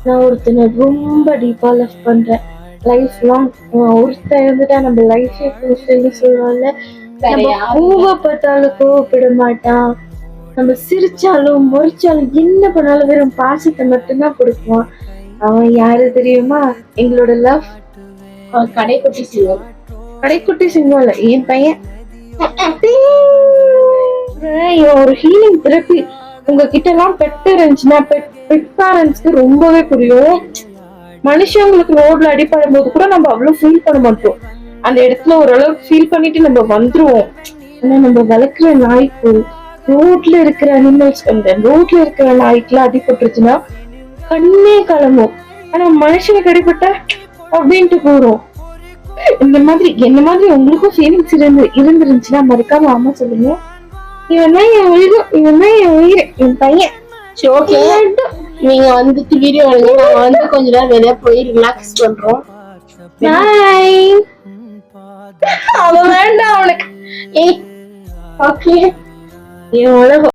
நான் ஒருத்தனை ரொம்ப டீப்பா லவ் பண்றேன். லைஃப் லாங் ஒருத்தன் இருந்துட்டா நம்ம லைஃபே ஃபுல்ஃபில்னு சொல்லுவாங்கல்ல. நம்ம கோவப்பட்டாலும் கோவப்பட மாட்டான். நம்ம சிரிச்சாலும் முறைச்சாலும் என்ன பண்ணாலும் வெறும் பாசத்தை மட்டும்தான் கொடுப்பான். அவன் யாரு தெரியுமா? எங்களோட லவ் கடைக்குட்டி சிங்கம். கடைக்குட்டி சிங்கம் இல்ல, என் பையன். ஒரு ஹீலிங் தெரப்பி உங்ககிட்ட எல்லாம் பெட் இருந்துச்சுன்னா பெட் பேரண்ட்ஸ்க்கு ரொம்பவே புரியும். மனுஷங்களுக்கு ரோட்ல அடிப்படும் போது கூட நம்ம அவ்வளவு ஃபீல் பண்ண மாட்டோம். அந்த இடத்துல ஓரளவுக்கு ஃபீல் பண்ணிட்டு நம்ம வந்துருவோம். ஆனா நம்ம வளர்க்குற நாய்க்கு, ரோட்ல இருக்கிற அனிமல்ஸ் ரோட்ல இருக்கிற நாய்க்குலாம் அடிபட்டுருச்சுன்னா கண்ணே கலங்கும். ஆனா மனுஷனுக்கு அடிபட்டா அப்படின்ட்டு போறோம். இந்த மாதிரி என்ன மாதிரி உங்களுக்கும் ஃபீலிங்ஸ் இருந்துருந்துச்சுன்னா மறக்காம அம்மா சொல்லுங்க. இவன் தான் என் உயிர், இவன் தான் என் உயிர், என் பையன். நீங்க வந்துட்டு வீடியோ எடுங்க, நாங்க வந்து கொஞ்ச நேரம் வெளியே போய் ரிலாக்ஸ் பண்றோம். பாய். அவன் வேண்டாம் அவனுக்கு. ஓகே, என் உலகம்.